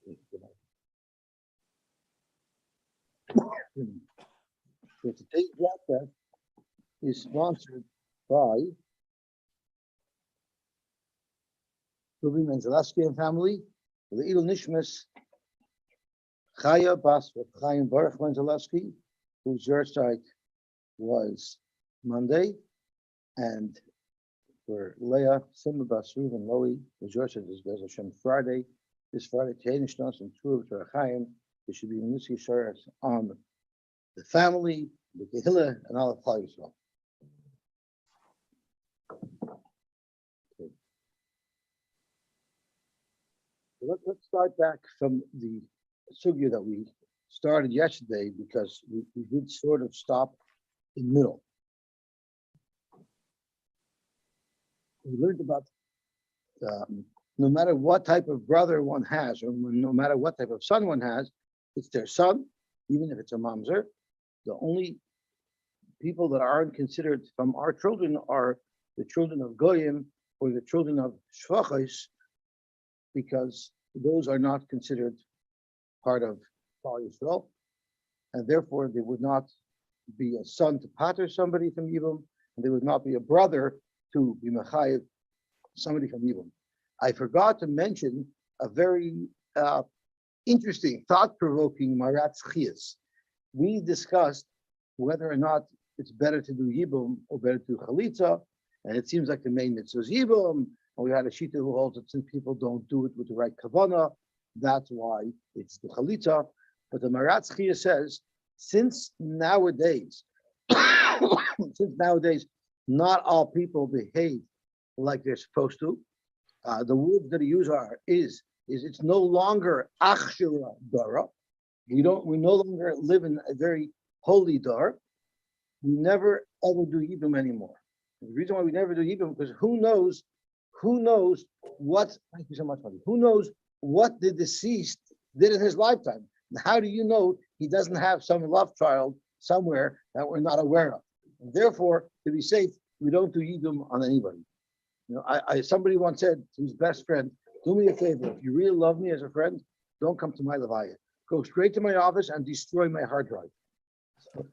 So today's broadcast is sponsored by Ruby Menzelowski and family, the Idul Nishmas Chaya Bas Chaim Baruch Menzelowski, whose yahrzeit was Monday, and for Leah Simba Bas Reuven Lowy, whose yahrzeit is Bez Hashem Friday. This Friday, Teinish Nos and Truv to Chaim. There should be Musi Sharas on the family, the Kehillah, and all of Klal Yisrael. Okay. So let's start back from the sugya that we started yesterday, because we did sort of stop in the middle. We learned about no matter what type of brother one has, or no matter what type of son one has, it's their son, even if it's a mamzer. The only people that aren't considered from our children are the children of Goyim or the children of Shvachos, because those are not considered part of Klal Yisrael, and therefore they would not be a son to pater somebody from Yibum, and they would not be a brother to be Mechayev somebody from Yibum. I forgot to mention a very interesting, thought-provoking Maratz Chiyas. We discussed whether or not it's better to do Yibum or better to do Chalitza, and it seems like the main mitzvah is Yibum, and we had a Shita who holds that since people don't do it with the right Kavanah, that's why it's the Chalitza. But the Maratz Chiyas says, since nowadays, not all people behave like they're supposed to, the words that he uses is it's no longer Achshira Dara. We no longer live in a very holy Dar. We never ever do Yibum anymore. The reason why we never do Yibum, because who knows what, thank you so much, buddy. Who knows what the deceased did in his lifetime? And how do you know he doesn't have some love child somewhere that we're not aware of? And therefore, to be safe, we don't do Yibum on anybody. You know, somebody once said to his best friend, do me a favor, if you really love me as a friend, don't come to my Levaya. Go straight to my office and destroy my hard drive. So,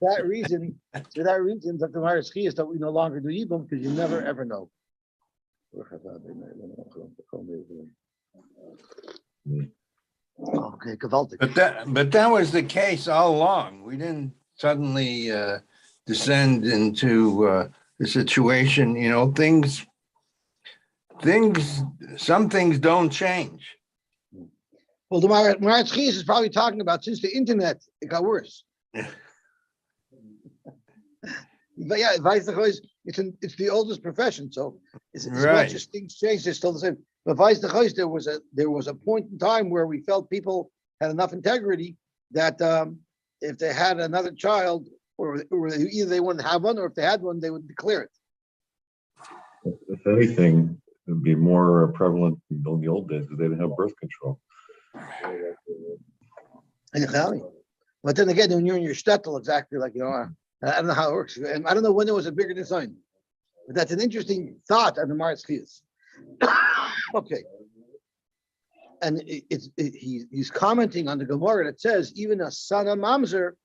that reason, Dr. Maratz Chiyas, that we no longer do Yibum, because you never ever know. Okay, gewaltig. But that was the case all along. We didn't suddenly descend into the situation. You know, some things don't change. Well, the Maratz Chiyas is probably talking about since the internet, it got worse. But yeah, it's the oldest profession, so as much as things change, they're still the same. But there was a point in time where we felt people had enough integrity that if they had another child, or either they wouldn't have one, or if they had one, they would declare it. If anything, it would be more prevalent in the old days because they didn't have birth control. But then again, when you're in your shtetl, exactly like, you know, I don't know how it works. And I don't know when there was a bigger design. But that's an interesting thought on the Maratz Chiyas. Okay. And he's commenting on the Gemara that says even a son of Mamzer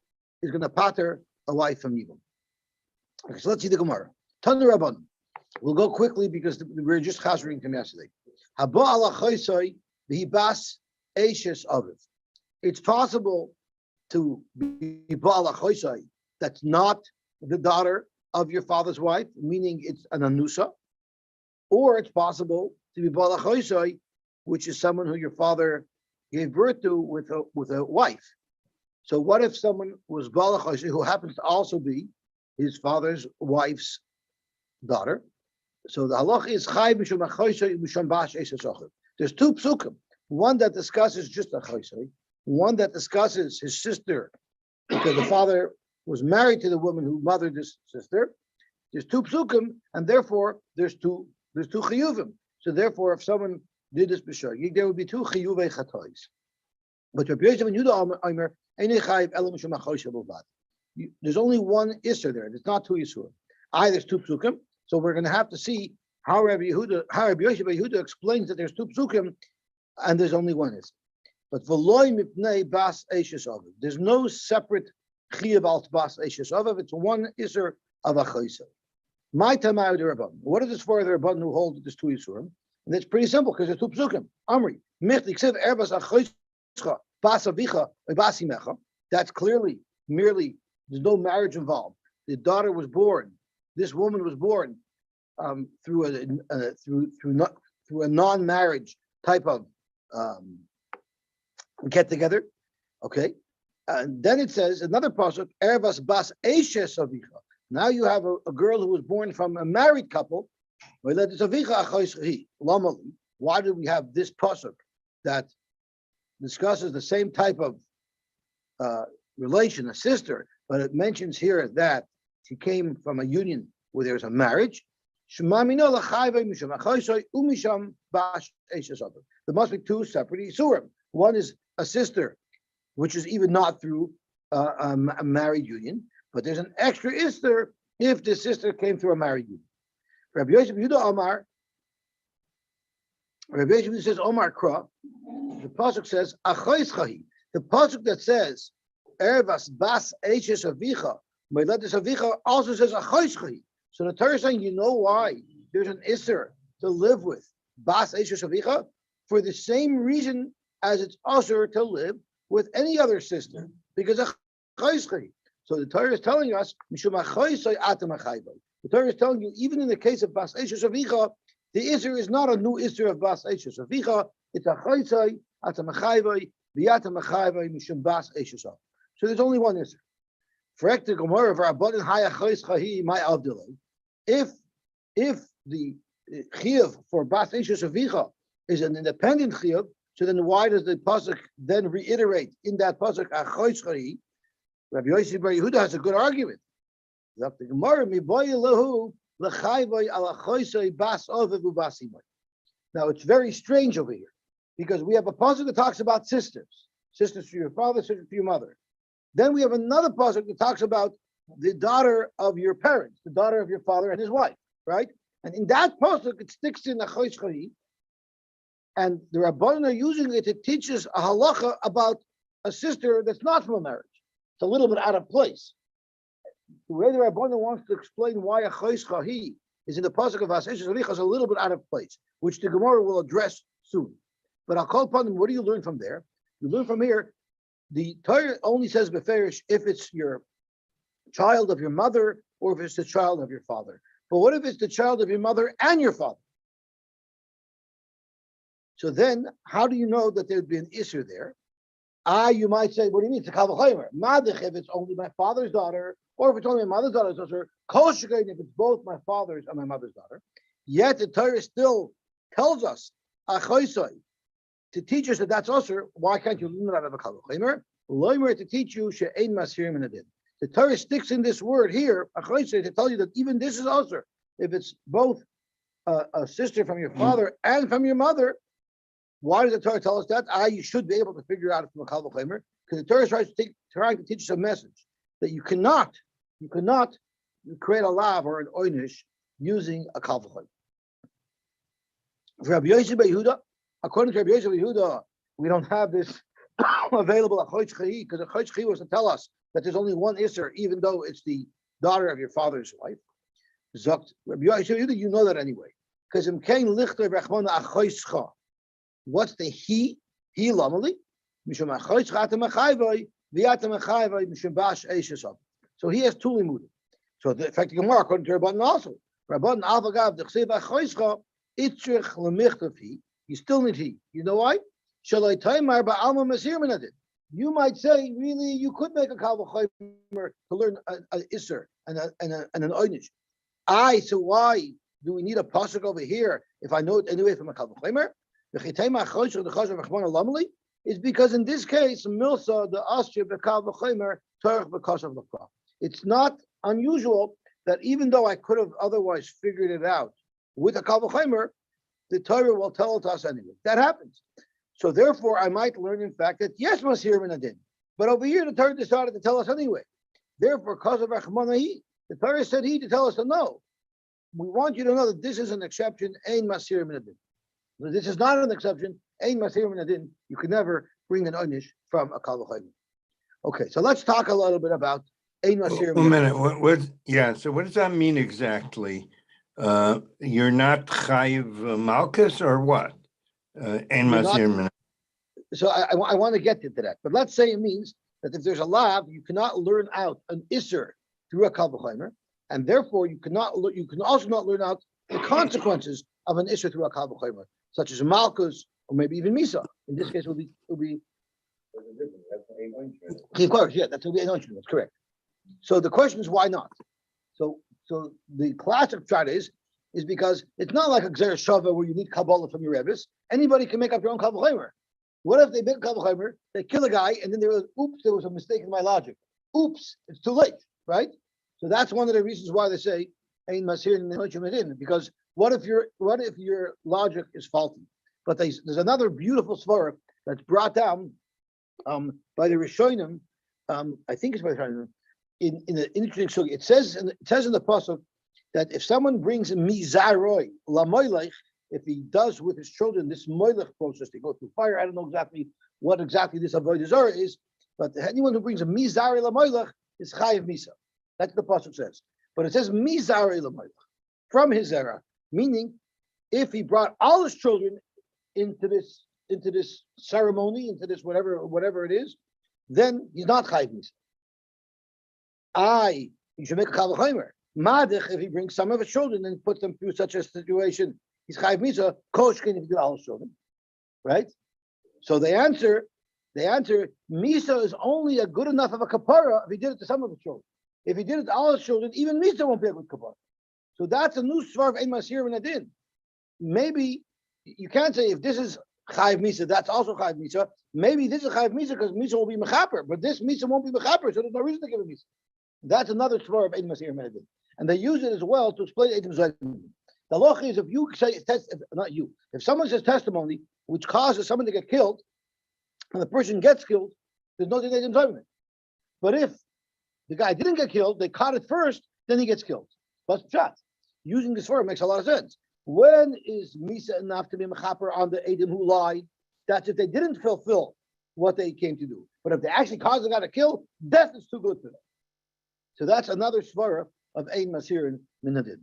is going to pater a wife from Yibum. Okay, so let's see the Gemara. Tanu Rabban. We'll go quickly because we're just chazering from yesterday. Haba ala choisoi v'hibas eishes aviv. It's possible to be ba'ala choisoi that's not the daughter of your father's wife, meaning it's an anusa, or it's possible to be ba'ala choisoi, which is someone who your father gave birth to with a wife. So what if someone was ba'ala choisoi who happens to also be his father's wife's daughter? So the halach is chai b'shum achoisoi b'shum bash esasochim. There's two psukim. One that discusses just a choisoi, one that discusses his sister, because the father was married to the woman who mothered his sister. There's two psukim, and therefore there's two chiyuvim. So therefore, if someone did this b'shogig, there would be two chiyuvei chatois. But Rabbi Yosy ben Yehuda Omer, einei chayiv ela mishum achoisoi b'lvad. There's only one isser there. It's not two yisurim. There's two psukim. So we're going to have to see how Rabbi Yosy ben Yehuda explains that there's two psukim and there's only one Isser. But v'loy mipnei bas eishes ovav. There's no separate chiyuv al bas eishes ovav. It's one Isser of a chaysa. My tamar the Rabban. What is this for the Rabban who hold this two Yisurim? And it's pretty simple because there's two psukim. Amri michli ksiv erbas achayischa bas avicha bas imecha. That's clearly merely there's no marriage involved. The daughter was born. This woman was born through a non-marriage type of get together. Okay, and then it says another pasuk erbas bas eishes avicha. Now you have a girl who was born from a married couple. Why do we have this pasuk that discusses the same type of relation, a sister, but it mentions here that she came from a union where there's a marriage? There must be two separate isurim. One is a sister, which is even not through a married union. But there's an extra ister if the sister came through a married union. Rabbi Yosy says Omar Kra. The pasuk says Achayis Chahi. The pasuk that says Ervas Bas Eishes Avicha Meiladis Avicha also says Achayis Chahi. So the Torah is saying, you know why there's an ister to live with Bas Eishes Avicha for the same reason as it's usher to live with any other sister because Achayis Chahi. So the Torah is telling us, the Torah is telling you, even in the case of Bas Eishes Avicha, the Isser is not a new Isser of Bas Eishes Avicha, it's a Chaysai, Atamachayvai, Viatamachayvai, Mishum Bas Eishes Avicha. So there's only one Isser. For the Gemara of Rabbanan Haya Chays Chahi, my Avdilay, if the Chiyuv for Bas Eishes Avicha is an independent Chiyuv, so then why does the Pasuk then reiterate in that Pasuk, a Chays Chahi? Rabbi Yosy Bar Yehuda has a good argument. Now it's very strange over here because we have a pasuk that talks about sisters for your father, sisters for your mother. Then we have another pasuk that talks about the daughter of your parents, the daughter of your father and his wife, right? And in that pasuk it sticks in the Chayis Chahi, and the Rabbanan are using it to teach us a halacha about a sister that's not from a marriage. It's a little bit out of place. The way the Rabbanan wants to explain why a Chayis Chahi is in the pasuk of Bas Eishes Avicha is a little bit out of place, which the Gemara will address soon. But I'll call upon them. What do you learn from there? You learn from here. The Torah only says beferish if it's your child of your mother or if it's the child of your father. But what if it's the child of your mother and your father? So then, how do you know that there'd be an issue there? You might say, what do you mean? It's a kal v'chomer. Madich if it's only my father's daughter, or if it's only my mother's daughter, it's also kol shekain if it's both my father's and my mother's daughter. Yet the Torah still tells us achoisai to teach us that that's usher. Why can't you learn that out of a kal v'chomer? Loimer to teach you she'ein masirim in adin. The Torah sticks in this word here achoisai to tell you that even this is usher. If it's both a sister from your father and from your mother. Why does the Torah tell us that? You should be able to figure out from a kal v'chomer, because the Torah is trying to teach us a message that you cannot create a lav or an oynish using a kal v'chomer. For Rabbi Yosy Bar Yehuda, according to Rabbi Yosy Bar Yehuda, we don't have this available at Chayis Chahi, because the Chayis Chahi was to tell us that there's only one Isser, even though it's the daughter of your father's wife. Zokt Rabbi Yosy Bar Yehuda, you know that anyway, because im kein lichter v'achmona achayis cha. What's the he? He lamali. Mishum achayis chatem achayvay v'yatem achayvay mishum bash eishesav. So he has two limudim. So in fact, the Gemara according to Rabbanan also. Rabbanan avagav dechsev achayis cha itzrich lemichtav he. You still need he. You know why? Shalai taimar ba'alma masir minadin. You might say, really, you could make a kal v'chomer to learn an isser and an oynish. So why do we need a pasuk over here if I know it anyway from a kal v'chomer? Is because in this case, milsa the asya b'kal v'chomer torach b'kasav l'kra. It's not unusual that even though I could have otherwise figured it out with a kal v'chomer, the Torah will tell it to us anyway. That happens. So therefore, I might learn in fact that yes, masir min adin. But over here, the Torah decided to tell us anyway. Therefore, kasav rachmanahi, the Torah said he to tell us to know. We want you to know that this is an exception, ein masir min adin. This is not an exception. Ein Masir Min Adin, you can never bring an Onish from a Kal V'chomer. Okay, so let's talk a little bit about Ein Masir One Min Adin. minute, yeah, so what does that mean exactly? You're not Chayiv Malchus or what? Ein You're not- Masir Min. So I want to get into that, but let's say it means that if there's a lav, you cannot learn out an Isser through a Kal V'chomer, and therefore you can also not learn out the consequences of an Isser through a Kal V'chomer, such as Malchus or maybe even Misa. In this case, it will be of course, yeah, that's what that's correct. So the question is, why not? So the classic chart is because it's not like a Gzer Shava where you need Kabbalah from your Rebbe's. Anybody can make up their own Kabbalah. What if they make a Kabbalah, they kill a guy, and then there was a mistake in my logic. Oops, it's too late, right? So that's one of the reasons why they say Ein Masir Min, because what if your logic is faulty? But there's another beautiful svara that's brought down by the Rishonim. I think it's by the Rishonim. In an interesting story, it says in the pasuk that if someone brings a mizaroi lamoylech, if he does with his children this moylech process, they go through fire. I don't know what exactly this avodah zarah is, but anyone who brings a mizaroi lamoylech is chayiv misa. That's what the pasuk says. But it says mizaroi lamoylech from his era, meaning if he brought all his children into this ceremony, into this whatever it is, then he's not chayiv misa. You should make a Kal V'chomer. Madich, if he brings some of his children and puts them through such a situation, he's chayiv misa. Koshkin if he did all his children, right? So the answer, misa is only a good enough of a kapara if he did it to some of his children. If he did it to all his children, even misa won't be a good kapara. So that's a new svar of Ein Masir Min Adin. Maybe you can't say if this is chayiv misa, that's also chayiv misa. Maybe this is chayiv misa because misa will be mechaper, but this misa won't be mechaper, so there's no reason to give a misa. That's another svar of Ein Masir Min Adin, and they use it as well to explain Eidim Zayim. The loch is if you say if someone says testimony which causes someone to get killed, and the person gets killed, there's no Eidim Zayim. But if the guy didn't get killed, they caught it first, then he gets killed. But using this svar makes a lot of sense. When is misa enough to be mechaper on the Eidim who lied? That's if they didn't fulfill what they came to do. But if they actually caused the guy to kill, death is too good for them. So that's another svara of Ein Masir Min Adin.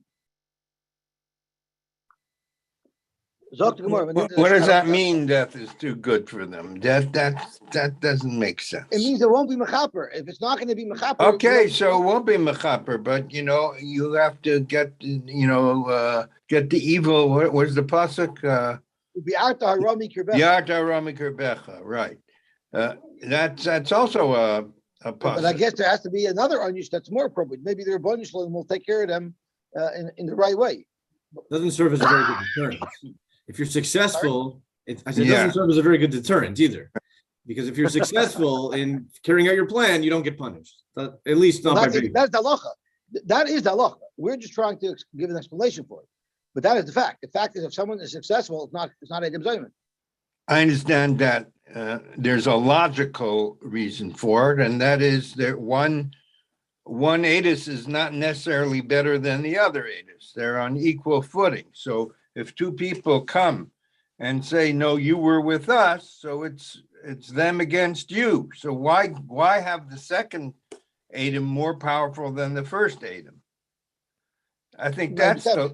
What does that mean? Death is too good for them. That doesn't make sense. It means there won't be mechaper. If it's not going to be mechaper. Okay, so it won't be mechaper, but you have to get the evil. What was the pasuk? Bi'arta harami kirbecha. Bi'arta harami kirbecha. Right. That's also a pasuk. But I guess there has to be another onish that's more appropriate. Maybe the Rebbeinu Shalom will take care of them in the right way. Doesn't serve as a very good deterrent. If you're successful, it doesn't serve as a very good deterrent either. Because if you're successful in carrying out your plan, you don't get punished. At least not by being. That's the halacha. That is the halacha. We're just trying to give an explanation for it. But that is the fact. The fact is, if someone is successful, it's not Eidim Zayim. I understand that there's a logical reason for it, and that is that one Adis is not necessarily better than the other Adis. They're on equal footing. So if two people come and say, no, you were with us, so it's them against you. So why have the second Adam more powerful than the first Adam? I think that's the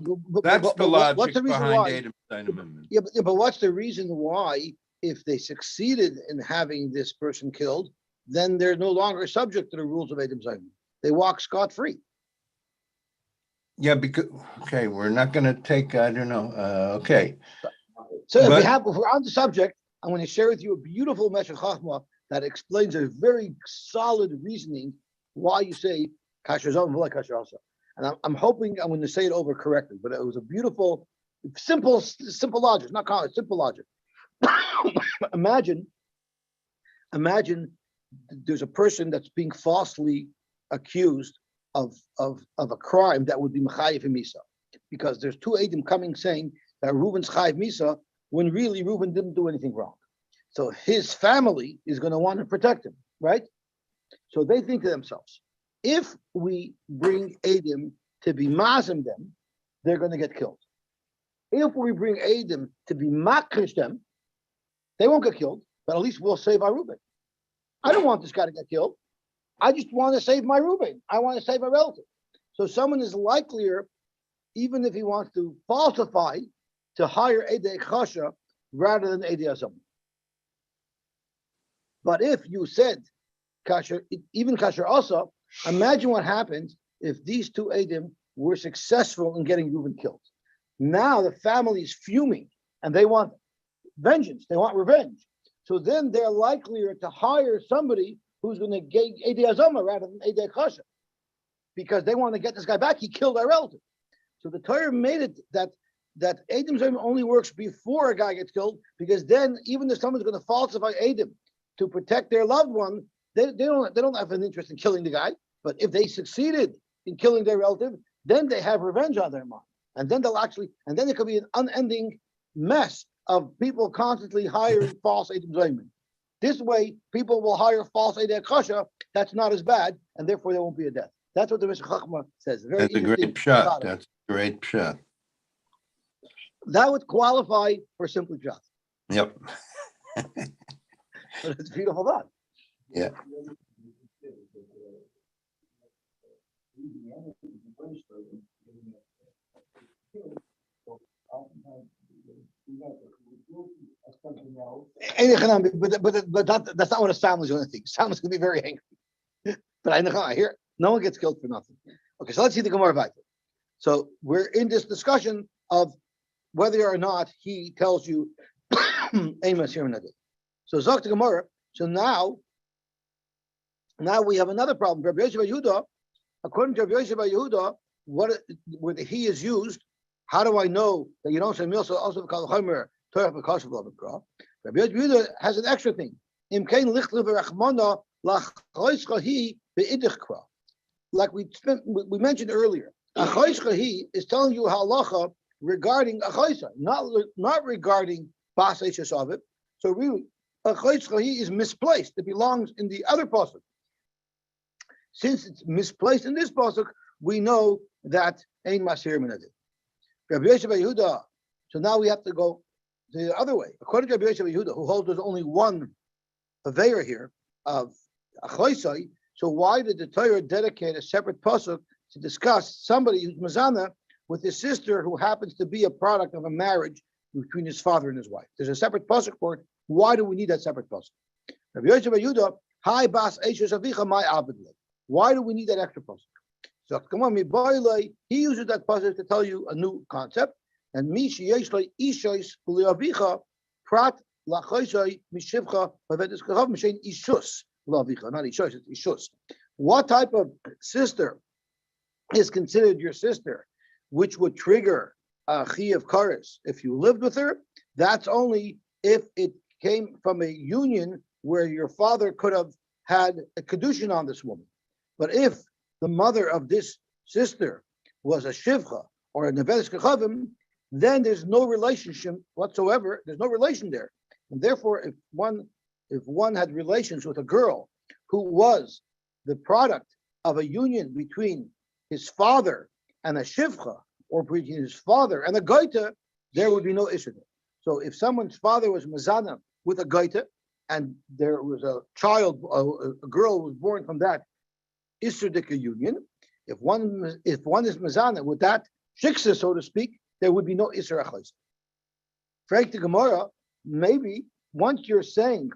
logic behind Adam. Yeah, but what's the reason why, if they succeeded in having this person killed, then they're no longer subject to the rules of Adam Zayim? They walk scot-free. Yeah, because we're not going to take. I don't know. Okay. So if we're on the subject, I'm going to share with you a beautiful Meshech Chachma that explains a very solid reasoning why you say kasher zon v'lo kasher asa. And I'm hoping I'm going to say it over correctly, but it was a beautiful, simple logic, not college, simple logic. Imagine there's a person that's being falsely accused of a crime that would be mechayiv misa, because there's two Eidim coming saying that Reuben's chayiv misa when really Reuben didn't do anything wrong. So his family is going to want to protect him, right? So they think to themselves, if we bring Eidim to be mazim them, they're going to get killed. If we bring Eidim to be makrish them, They won't get killed, but at least we'll save our Reuben. I don't want this guy to get killed. I just want to save my Reuben. I want to save a relative. So someone is likelier, even if he wants to falsify, to hire Edei Chasha rather than Edei Azam. But if you said Kasher, even Kasher also, imagine what happens if these two Edim were successful in getting Reuben killed. Now the family is fuming and they want vengeance. They want revenge. So then they're likelier to hire somebody who's going to get Edei Azama rather than Edei Chasha, because they want to get this guy back. He killed our relative. So the Torah made it that Edom Zayim only works before a guy gets killed, because then even if someone's going to falsify Edom to protect their loved one, they don't have an interest in killing the guy. But if they succeeded in killing their relative, then they have revenge on their mind, and then it could be an unending mess of people constantly hiring false Edom Zayim. This way, people will hire false Edei Chasha. That's not as bad, and therefore there won't be a death. That's what the Mishnah Chachma says. That's a great shot. That's a great shot. That would qualify for simply shot. Yep. But it's a beautiful thought. Yeah. But that's not what his family's going to think. His family's going to be very angry. But I hear no one gets killed for nothing. Okay, so let's see the Gemara Vayter. So we're in this discussion of whether or not he tells you Amos here. So Zok the Gemara. So now we have another problem. Rabbi Yosy bar Yehuda, according to Rabbi Yosy bar Yehuda, where the he is used, how do I know that you don't say Milsa also called Chomer Torah because of Rabbi Yosy bar Yehuda has an extra thing. Im kein lichtl v'rachmana lachroischahi beidich. Like we mentioned earlier, achoischahi is telling you halacha regarding achoisa, not regarding bas eishes of it. So really, achoischahi is misplaced. It belongs in the other pasuk. Since it's misplaced in this pasuk, we know that ein masir minadeh. Rabbi Yosy bar Yehuda. So now we have to go the other way. According to Rabbi Yosy bar Yehuda, who holds there's only one aveira here of achoisai, so why did the Torah dedicate a separate pasuk to discuss somebody who's mazana with his sister who happens to be a product of a marriage between his father and his wife? There's a separate pasuk for it. Why do we need that separate pasuk? Rabbi Yosy bar Yehuda, hi bas eishes avicha my abedle. Why do we need that extra pasuk? So come on, he uses that pasuk to tell you a new concept. And mi sheyesh lo ishos uliavicha prat lachoisai mishivcha vavedes kachav mishein ishus lavicha, not ishos, it's ishus. What type of sister is considered your sister, which would trigger a chi of kares if you lived with her? That's only if it came from a union where your father could have had a kedushin on this woman. But if the mother of this sister was a shivcha or a nevedes kachavim, then there's no relationship whatsoever. There's no relation there, and therefore, if one had relations with a girl who was the product of a union between his father and a shivcha, or between his father and a goita, there would be no issue. So, if someone's father was mazana with a goita, and there was a child, a girl was born from that Isurdika union, if one is mazana with that shiksa, so to speak, there would be no Isra Achos. Frank the Gemara, maybe once you're saying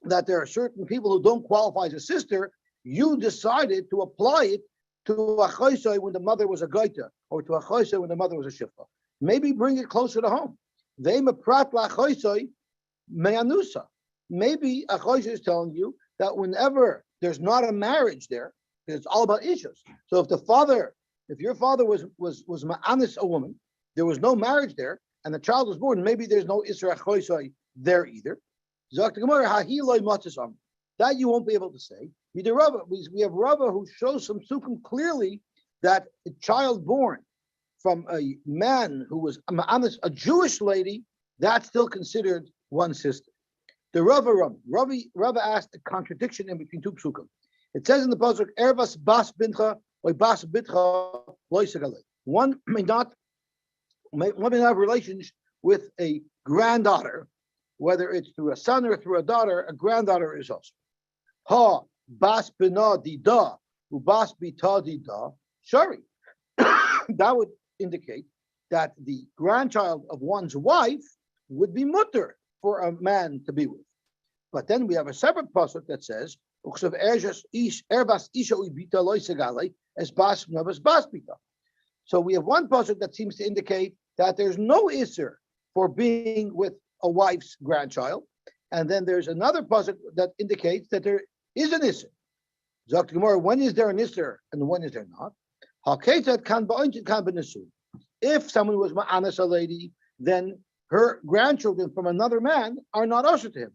that there are certain people who don't qualify as a sister, you decided to apply it to Achosai when the mother was a Gaita, or to Achosai when the mother was a Shifra. Maybe bring it closer to home. Ve'ema prat la'achosai me'anusa. Maybe Achosai is telling you that whenever there's not a marriage there, it's all about issues. So if your father was ma'anis a woman, there was no marriage there, and the child was born, maybe there's no Isra Choisai there either. That you won't be able to say. We have Rava who shows some sukkim clearly that a child born from a man who was a Jewish lady, that's still considered one sister. The Rava asked a contradiction in between two psukim. It says in the pasuk, "Ervas bas bincha or bas bitcha loisagale." One may not have relations with a granddaughter whether it's through a son or through a daughter, a granddaughter is also. Ha bas bina dida ubas bita dida shari. That would indicate that the grandchild of one's wife would be mutter for a man to be with. But then we have a separate pasuk that says, so we have one pasuk that seems to indicate that there's no isser for being with a wife's grandchild, and then there's another pasuk that indicates that there is an isser. Zok Gemara, when is there an isser and when is there not? If someone was ma'anas a lady, then her grandchildren from another man are not usher to him.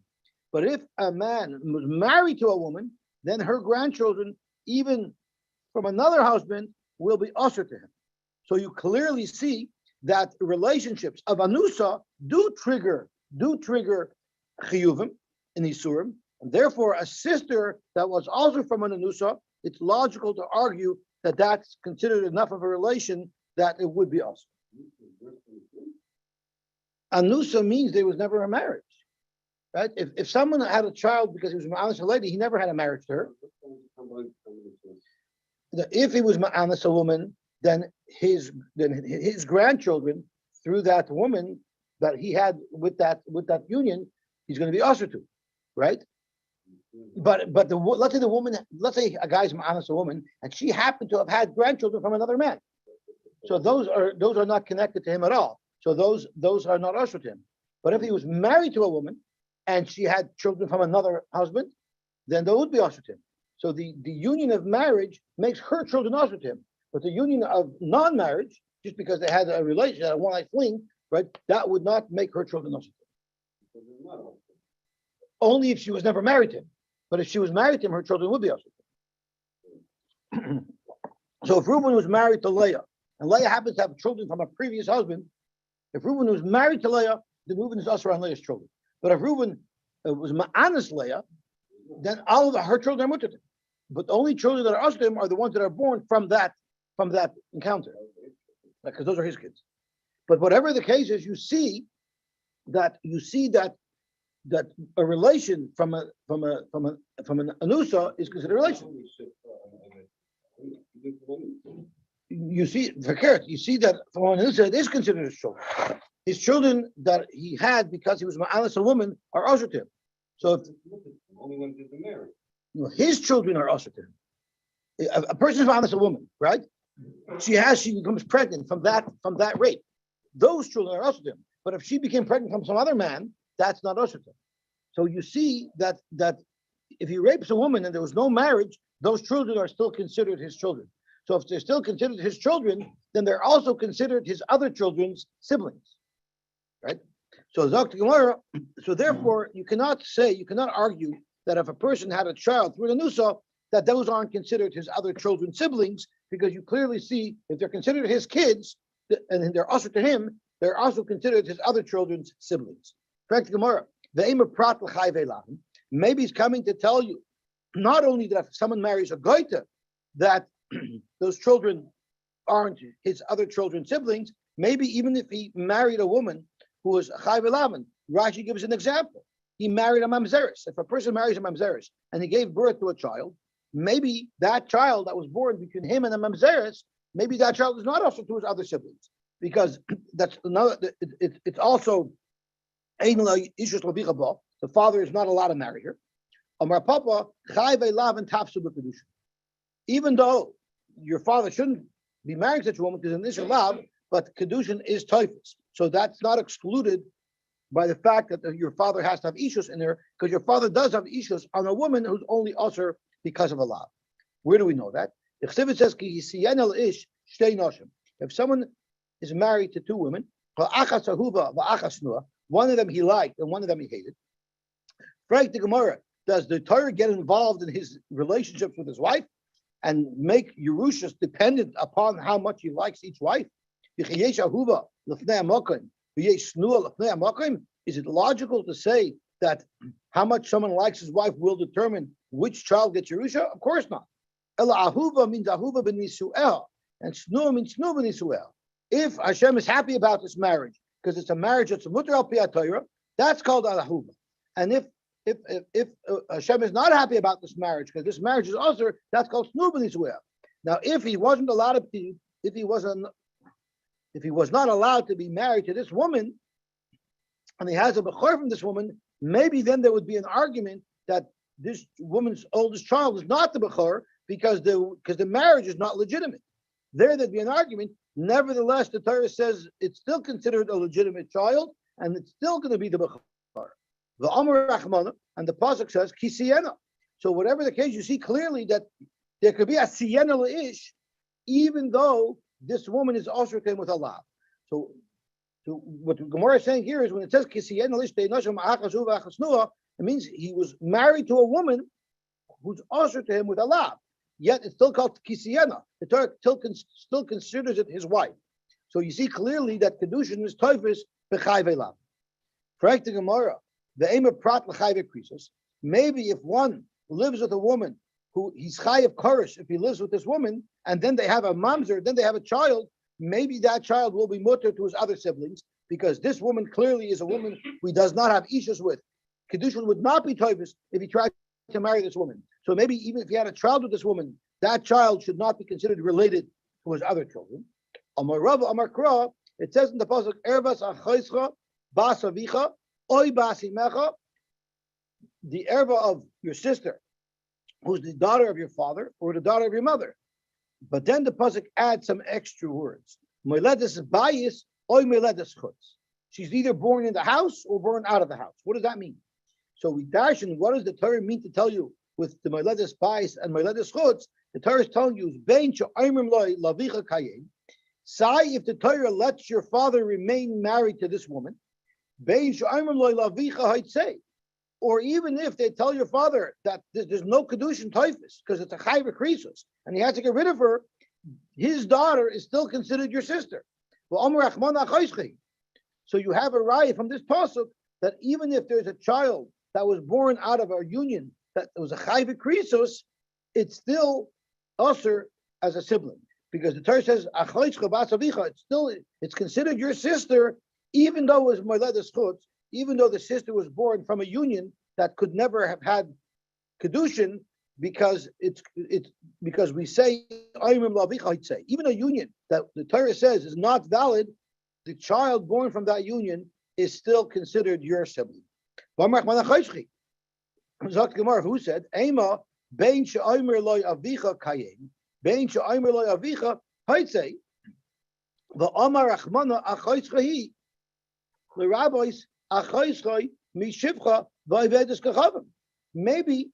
But if a man was married to a woman, then her grandchildren, even from another husband, will be usher to him. So you clearly see that relationships of anusa do trigger chiyuvim in isurim, and therefore a sister that was also from an anusa, it's logical to argue that that's considered enough of a relation that it would be also. Anusa means there was never a marriage. Right? If someone had a child because he was ma'anas a lady, he never had a marriage to her. If he was ma'anas a woman, then his grandchildren through that woman that he had with that union, he's going to be usher to, right? But let's say a guy's ma'anas a woman, and she happened to have had grandchildren from another man. So those are not connected to him at all. So those are not usher to him. But if he was married to a woman and she had children from another husband, then they would be usher to him. So the union of marriage makes her children usher to him. But the union of non-marriage, just because they had a relation, a one-night fling, right, that would not make her children usher to him. Only if she was never married to him. But if she was married to him, her children would be usher to him. So if Reuben was married to Leah, and Leah happens to have children from a previous husband, if Reuben was married to Leah, then Reuben is usher on Leah's children. But if Reuben was ma'anas Leah, then all of her children are mutter. But the only children that are usher to him are the ones that are born from that encounter, because those are his kids. But whatever the case is, you see that a relation from an anusa is considered a relation. You see that from an anusa it is considered his children. His children that he had because he was ma'anas a woman are usher to him. So if only when did the marriage. His children are usher to him. A person is ma'anas a woman, right? She becomes pregnant from that rape. Those children are usher to him. But if she became pregnant from some other man, that's not usher to him. So you see that if he rapes a woman and there was no marriage, those children are still considered his children. So if they're still considered his children, then they're also considered his other children's siblings, right? So therefore, you cannot argue that if a person had a child through the nusa, that those aren't considered his other children's siblings, because you clearly see if they're considered his kids and they're also to him, they're also considered his other children's siblings. Correct, Gemara. Maybe he's coming to tell you not only that if someone marries a goita, that those children aren't his other children's siblings. Maybe even if he married a woman who was chai v'lavan, Rashi gives an example. He married a mamzeris. If a person marries a mamzeris and he gave birth to a child, maybe that child that was born between him and a mamzeris, maybe that child is not also to his other siblings, because that's another. It's also the father is not allowed to marry her. Amar Papa chai v'lavan tafsu b'kedusha. Even though your father shouldn't be married to such a woman because it's an love, but kedushin is typhus. So that's not excluded by the fact that your father has to have ishus in there, because your father does have ishus on a woman who's only usher because of a love. Where do we know that? The Chsivit says, if someone is married to two women, one of them he liked and one of them he hated, Frank the Gemara, does the Torah get involved in his relationships with his wife and make Yerushas dependent upon how much he likes each wife? Is it logical to say that how much someone likes his wife will determine which child gets Yerusha? Of course not. Ela ahuva means ahuva b'nisu'el, and snua means snua b'nisu'el. If Hashem is happy about this marriage, because it's a marriage that's a mutar al pi Torah, That's called alahuba. And if Hashem is not happy about this marriage because this marriage is also, that's called snuba. Now, if he wasn't allowed to, if he was not allowed to be married to this woman, and he has a bechor from this woman, maybe then there would be an argument that this woman's oldest child is not the bechor because the marriage is not legitimate. There'd be an argument. Nevertheless, the Torah says it's still considered a legitimate child, and it's still going to be the bechor. The Amar Rachmana, and the pasuk says kisiyena. So whatever the case, you see clearly that there could be a siyena leish, even though this woman is also came with Allah. So what the Gemara is saying here is when it says kisiyena leish de'nashim achasu v'achasnua, it means he was married to a woman who's also to him with Allah. Yet it's still called kisiyena. The Torah still considers it his wife. So you see clearly that kedushin is toifus b'chai v'elav. Correct the Gemara. The aim of prat l'chayv krisos. Maybe if one lives with a woman who he's chayiv korish, if he lives with this woman, and then they have a mamzer, then they have a child, maybe that child will be mutter to his other siblings because this woman clearly is a woman who he does not have ishus with. Kedushin would not be toivus if he tried to marry this woman. So maybe even if he had a child with this woman, that child should not be considered related to his other children. Amar Rava, Amar Kra, it says in the pasuk, Ervas achaischa bas avicha oy bas imecha, the erva of your sister, who's the daughter of your father or the daughter of your mother. But then the pasuk adds some extra words. Moiledes bayis oy moiledes chutz. She's either born in the house or born out of the house. What does that mean? So we darshan, what does the Torah mean to tell you with the moiledes bayis and moiledes chutz? The Torah is telling you, bein she'oimrim loy lavicha kayim. Say if the Torah lets your father remain married to this woman, bein she'oimrim loy lavicha haitzei. Or even if they tell your father that there's no kedushin typhus because it's a chayva krisos and he has to get rid of her, his daughter is still considered your sister. So you have a raya from this pasuk that even if there's a child that was born out of our union that was a chayva krisos, it's still usher as a sibling because the Torah says it's considered your sister even though it was moiledes chutz. Even though the sister was born from a union that could never have had kedushin, because because we say even a union that the Torah says is not valid, the child born from that union is still considered your sibling. Who said, "Ema bein she'omer loy avicha kayem, bein she'omer loy avicha haitzei, v'amar Rachmana achoytzchahi l'rabbis." Maybe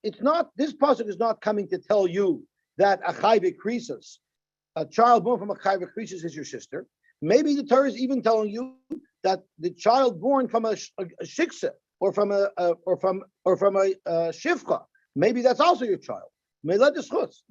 it's not, this pasuk is not coming to tell you that a chayve krisos, a child born from a chayve krisos is your sister. Maybe the Torah is even telling you that the child born from a shiksa or from a shivcha, maybe that's also your child. Moiledes chutz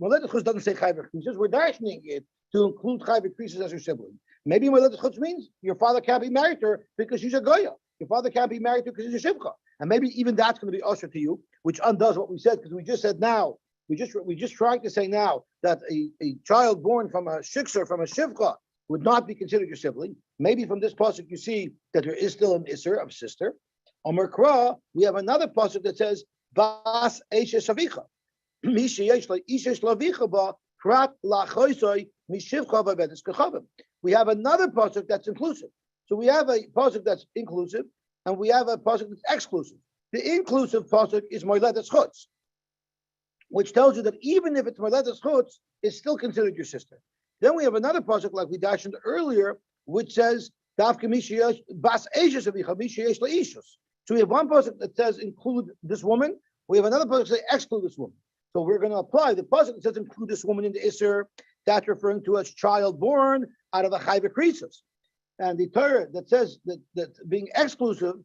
doesn't say chayve krisos. We're dashing it to include chayve krisos as your sibling. Maybe moiledes chutz means your father can't be married to her because she's a goya. Your father can't be married to because he's a shivcha, and maybe even that's going to be usher to you, which undoes what we said because we just said now we just trying to say now that a child born from a shiksa, from a shivcha, would not be considered your sibling. Maybe from this pasuk you see that there is still an iser of sister. Amar Kra, we have another pasuk that says bas eishes avicha, mi sheyesh leishes lavicha ba prat lachoisoi mi shivcha v'bedes kechavim. We have another pasuk that's inclusive. So we have a pasuk that's inclusive, and we have a pasuk that's exclusive. The inclusive pasuk is moiledes chutz, which tells you that even if it's moiledes chutz, it's still considered your sister. Then we have another pasuk, like we dashed earlier, which says dafka bas eishes avicha misheyesh leishus. So we have one pasuk that says include this woman. We have another pasuk that says exclude this woman. So we're going to apply the pasuk that says include this woman in the iser. That's referring to a child born out of a chayva krisos. And the Torah that says that being exclusive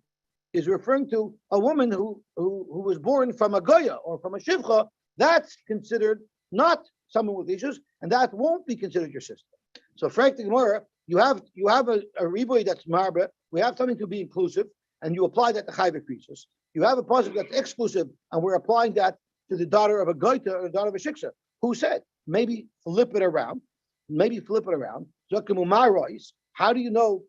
is referring to a woman who was born from a goya or from a shivcha. That's considered not someone with issues, and that won't be considered your sister. So, frankly, Gemara, you have a riboy that's marba. We have something to be inclusive, and you apply that to chayva krisos. You have a pasuk that's exclusive, and we're applying that to the daughter of a goita or the daughter of a shiksa. Who said? Maybe flip it around. How do you know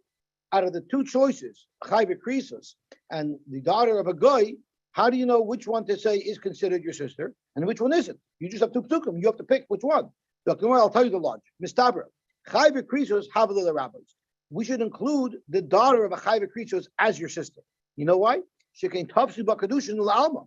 out of the two choices, Chayve Krisos and the daughter of a goy, how do you know which one to say is considered your sister and which one isn't? You just have to ptukim. You have to pick which one. I'll tell you the logic. Mistabra. Chayve Krisos have the rabbis. We should include the daughter of a Chayve Krisos as your sister. You know why? She can tafsi bakadushin l'alma.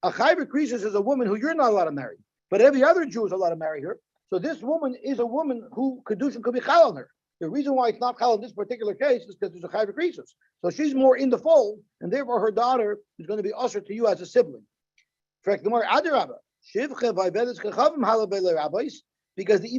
A Chayve Krisos is a woman who you're not allowed to marry, but every other Jew is allowed to marry her. So this woman is a woman who kedushin could be chal on her. The reason why it's not chal in this particular case is because there's a chayv krisos. So she's more in the fold, and therefore her daughter is going to be usher to you as a sibling. Because the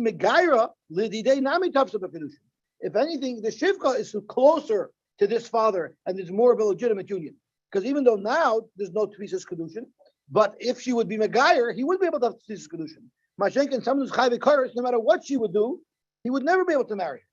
imegaira lididei nami tafsa b'kedushin. If anything, the shivcha is closer to this father, and there's more of a legitimate union. Because even though now there's no tvisas kedushin, but if she would be megayer, he would be able to have tvisas kedushin. Mashenkin, someone who's chayv kares, no matter what she would do, he would never be able to marry her.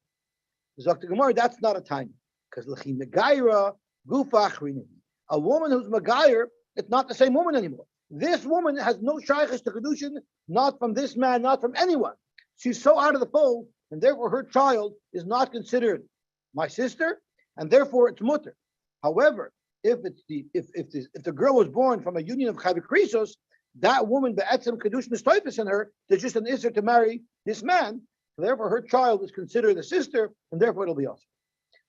Dr. Gemara, that's not a time. Because l'chi megaira gufa achrinim. A woman who's megayer, it's not the same woman anymore. This woman has no shaykhs to kedushin, not from this man, not from anyone. She's so out of the fold, and therefore her child is not considered my sister, and therefore it's mutter. However, if the girl was born from a union of chayv krisos, that woman be'etzem kedushin is toifus in her. There's just an isser to marry this man. Therefore, her child is considered a sister, and therefore it'll be awesome.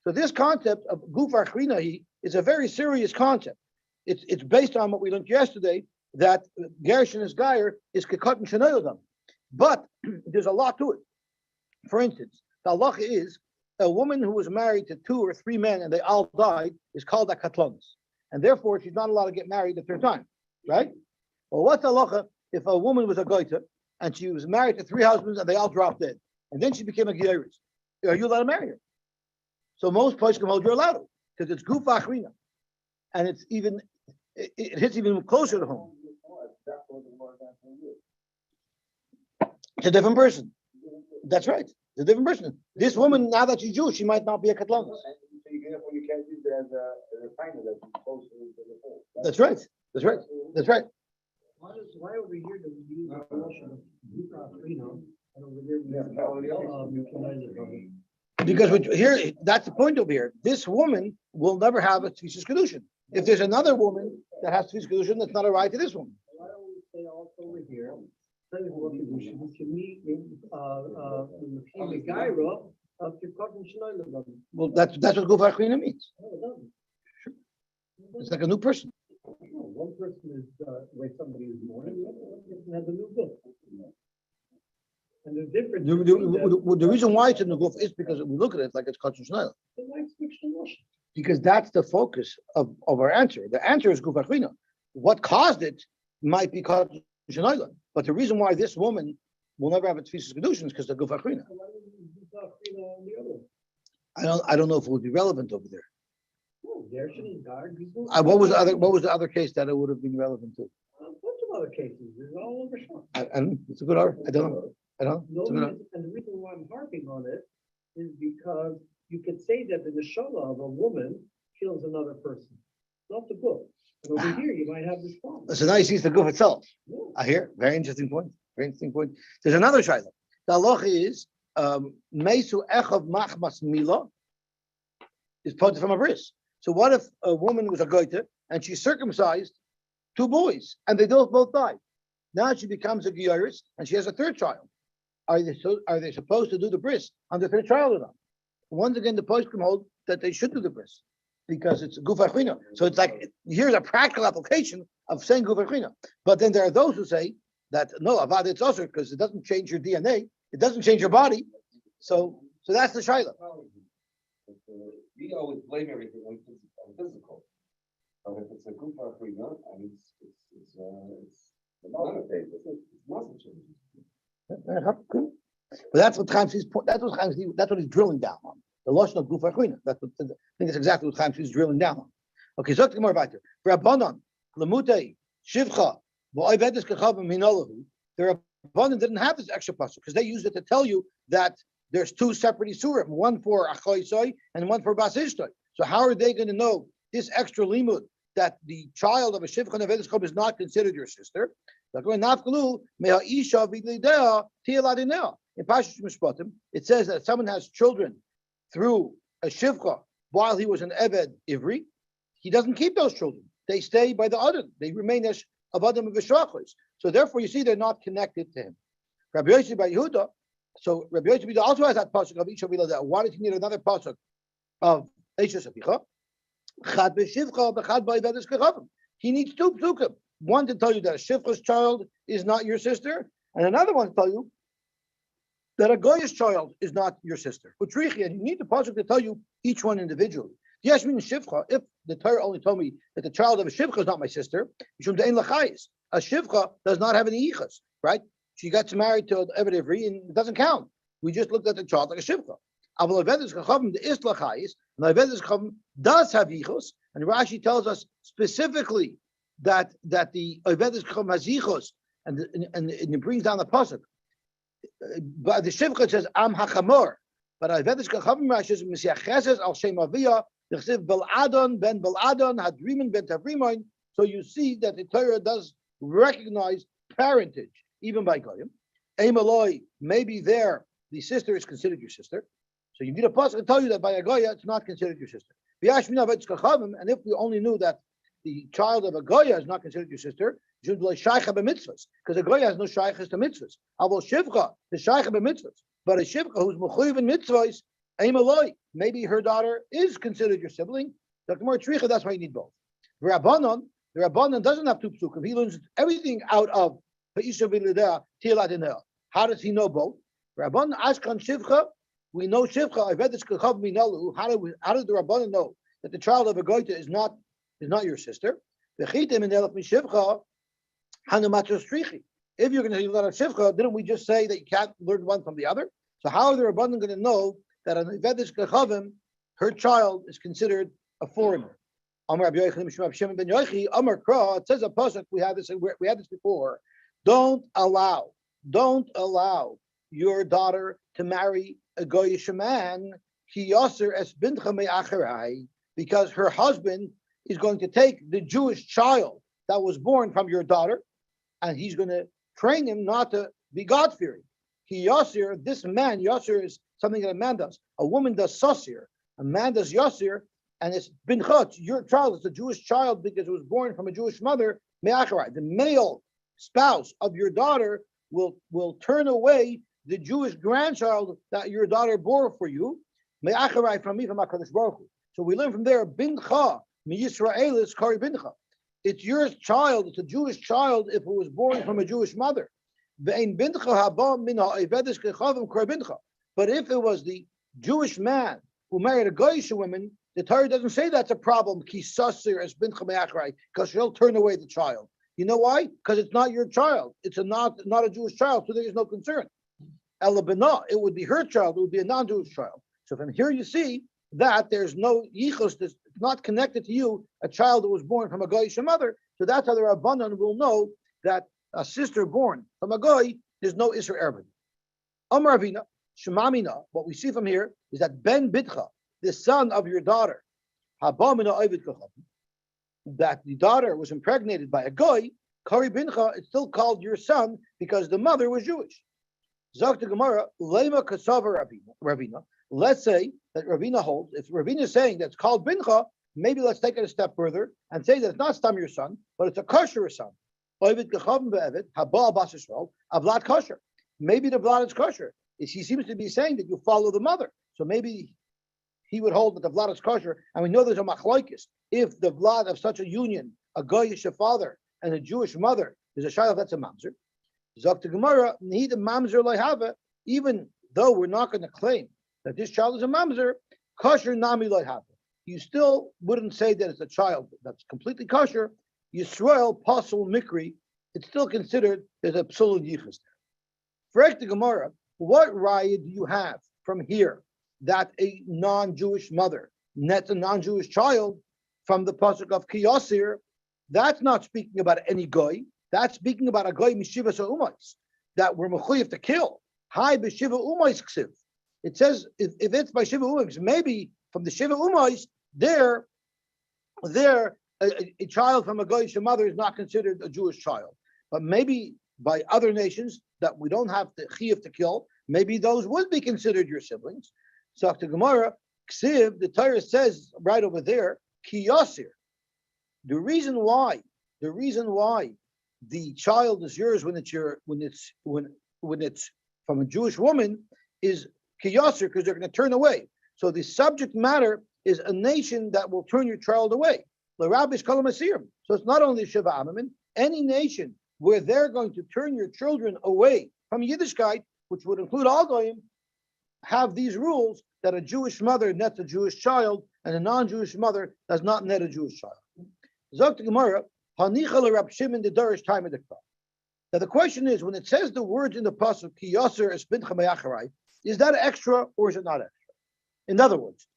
So this concept of guf achrinahi is a very serious concept. It's based on what we learned yesterday, that Gershon is Geyer is kekot and shenayodam. But there's a lot to it. For instance, the halacha is a woman who was married to 2 or 3 men and they all died is called a katlonis. And therefore, she's not allowed to get married the third time, right? Well, what's the halacha if a woman was a goita and she was married to 3 husbands and they all dropped dead? And then she became a geiris. Are you allowed to marry her? So most places can hold you're allowed to, because it's guf achrina, and it hits even closer to home. It's a different person. That's right. It's a different person. This woman, now that she's Jewish, she might not be a katlanis. That's right. That's right. That's right. Why over here do we use the notion of guf achrina? Because here, that's the point over here. This woman will never have a tvisas kedushin. If there's another woman that has tvisas kedushin, that's not a right to this woman. Why don't we say also over here, kedushin to meet in the gaira of kekot and shenayla. Well, that's what guf achrina means. No, it doesn't. It's like a new person. One person is where somebody is born, and the other person has a new book. And the difference. The reason why it's in the guf is because we look at it like it's kachon shnayla. Because that's the focus of our answer. The answer is guf achrina. What caused it might be kachon shnayla, but the reason why this woman will never have a tefisas kedushin is because of guf achrina. I don't know if it would be relevant over there. What was the other case that it would have been relevant to? A bunch of other cases. There's all over shop. It's a good argument. I don't know. And the reason why I'm harping on it is because you could say that the neshama of a woman kills another person, not the book. But over here, you might have this problem. So now you see it's the guf itself. Yeah. I hear. Very interesting point. Very interesting point. There's another shayla. The halacha is meisu echav machmas mila is put from a bris. So what if a woman was a goita and she circumcised 2 boys and they both died? Now she becomes a geiris and she has a 3rd child. Are they supposed to do the bris on the 3rd child or not? Once again, the poskim hold that they should do the bris because it's guf achrina. So it's like, here's a practical application of saying guf achrina. But then there are those who say that no, avad it's also because it doesn't change your DNA, it doesn't change your body. So that's the shayla. We always blame everything on physical. But if it's a group of freedom, and it's another thing. It's muscle changes. But that's what Chaim sees. That's what he's drilling down on. The lotion of guf achrina. I think it's exactly what Chaim sees drilling down on. Okay, so more about it. Rabbanan, lamutei, shivcha, v'oivedis kechavim hinolahu. The Rabbanan didn't have this extra pasuk because they used it to tell you that there's 2 separate isurim, one for achoisoi and one for basishtoi. So how are they going to know this extra limud that the child of a shivcha nevedes chov is not considered your sister? In Pashush Mishpatim, it says that if someone has children through a shivcha, while he was an Eved Ivri, he doesn't keep those children. They stay by the other. They remain as Avadim of Vishachos. So therefore, you see, they're not connected to him. Rabbi Yosy by Yehuda. So Rabbi Yosy also has that pasuk of Isha Bilada. Why does he need another pasuk of Isha Sabicha? Chad b'shivcha b'chad b'Evedes kechavim. He needs two psukim. One to tell you that a shivcha's child is not your sister, and another one to tell you that a goyish child is not your sister. Utrichi, and you need the pasuk to tell you each one individually. Yes, means shivcha. If the Torah only told me that the child of a shivcha is not my sister, a shivcha does not have any ichas, right? She got married to Eved Ivri, and it doesn't count. We just looked at the child like a shivcha. Aval Evedes kechavim the is lachayis, and Evedes kechavim does have ichos, and Rashi tells us specifically that the Evedes kechavim has ichos, and it brings down the pasuk. But the shivcha says am hachamor, but Evedes kechavim Rashi says misyacheses al shem aviyah. Beladon ben Beladon hadrimin ben Tavrimoin. So you see that the Torah does recognize parentage even by goyim. Emaloi, maybe there the sister is considered your sister. So you need a pasuk to tell you that by a goya it's not considered your sister. And if we only knew that the child of a goya is not considered your sister, because a goya has no shaykhs to mitzvahs. Avol shivcha the shaykh b'mitzvahs, but a shivcha who's mechuyev in mitzvahs. Maybe her daughter is considered your sibling. That's why you need both. The Rabbanon doesn't have two psukim. He learns everything out of how does he know both? Rabbanon Ashkan Shivcha, we know Shivcha. How did the Rabbanon know that the child of a goita is not your sister? If you're going to learn of Shivcha, didn't we just say that you can't learn one from the other? So how are the Rabbanon going to know that an Evedes kechavim, her child is considered a foreigner? Amar Rabbi Yochanan ben Yochi, Amar Kra. It says a pasuk. We had this before. Don't allow your daughter to marry a goyish man. Ki yaser es bintcha me'acharai, because her husband is going to take the Jewish child that was born from your daughter, and he's going to train him not to be God-fearing. Ki yaser, this man, yaser is something that a man does. A woman does sasir. A man does yasir, and it's binchot. Your child is a Jewish child because it was born from a Jewish mother. Me'acharai, the male spouse of your daughter will turn away the Jewish grandchild that your daughter bore for you. Me'acharai, from me, from HaKadosh Baruch Hu. So we learn from there, bincha miYisrael is kari bincha. It's your child. It's a Jewish child if it was born from a Jewish mother. Ve'ein bincha haba min ha'evedes kechavim kari bincha. But if it was the Jewish man who married a Goyish woman, the Torah doesn't say that's a problem. Because she'll turn away the child. You know why? Because it's not your child. It's not a Jewish child, so there is no concern. Elabina, it would be her child. It would be a non-Jewish child. So from here you see that there's no yichus. That's not connected to you. A child that was born from a Goyish mother. So that's how the Rabbanan will know that a sister born from a Goy, there's no Isra Ervin. Amar Avina. Shemamina, what we see from here is that Ben Bitcha, the son of your daughter, that the daughter was impregnated by a goy, Kari Bincha, it's still called your son because the mother was Jewish. Zakta Gemara, Lema Kasava Ravina. Let's say that Ravina holds, if Ravina is saying that's called Bincha, maybe let's take it a step further and say that it's not Stam your son, but it's a kosher son. Maybe the blood is kosher. He seems to be saying that you follow the mother. So maybe he would hold that the blood is kosher. And we know there's a machloikis. If the blood of such a union, a goyish father and a Jewish mother, is a shayla, that's a mamzer. Zok to Gemara, need a mamzer loyhava, even though we're not going to claim that this child is a mamzer, kosher nami loyhava. You still wouldn't say that it's a child that's completely kosher. Yisrael pasul mikri, it's still considered as a psul yichus. For the Gemara, what raya do you have from here that a non-Jewish mother nets a non-Jewish child from the pasuk of Kiyasir? That's not speaking about any goy. That's speaking about a goy mishiva umais that we're mechuyev to kill. Hi b'shiva umais ksiv. It says if it's by shiva umais, maybe from the shiva umais there a child from a goyish mother is not considered a Jewish child. But maybe by other nations that we don't have the chiyuv to kill, maybe those would be considered your siblings. So to Gemara, Ksiv, the Torah says right over there, Ki Yosir. The reason why the child is yours when it's from a Jewish woman is Ki Yosir, because they're going to turn away. So the subject matter is a nation that will turn your child away. L'Rabbish Kol HaMasirim. So it's not only Shiva Amamin, any nation where they're going to turn your children away from Yiddishkeit, which would include all goyim, have these rules that a Jewish mother nets a Jewish child and a non-Jewish mother does not net a Jewish child. Zok the Gemara, Hanicha l'Rab Shimon the Darish time of the Kra. Now the question is, when it says the words in the pasuk Ki Yosser es bincha me'acharai, is that extra or is it not extra? In other words,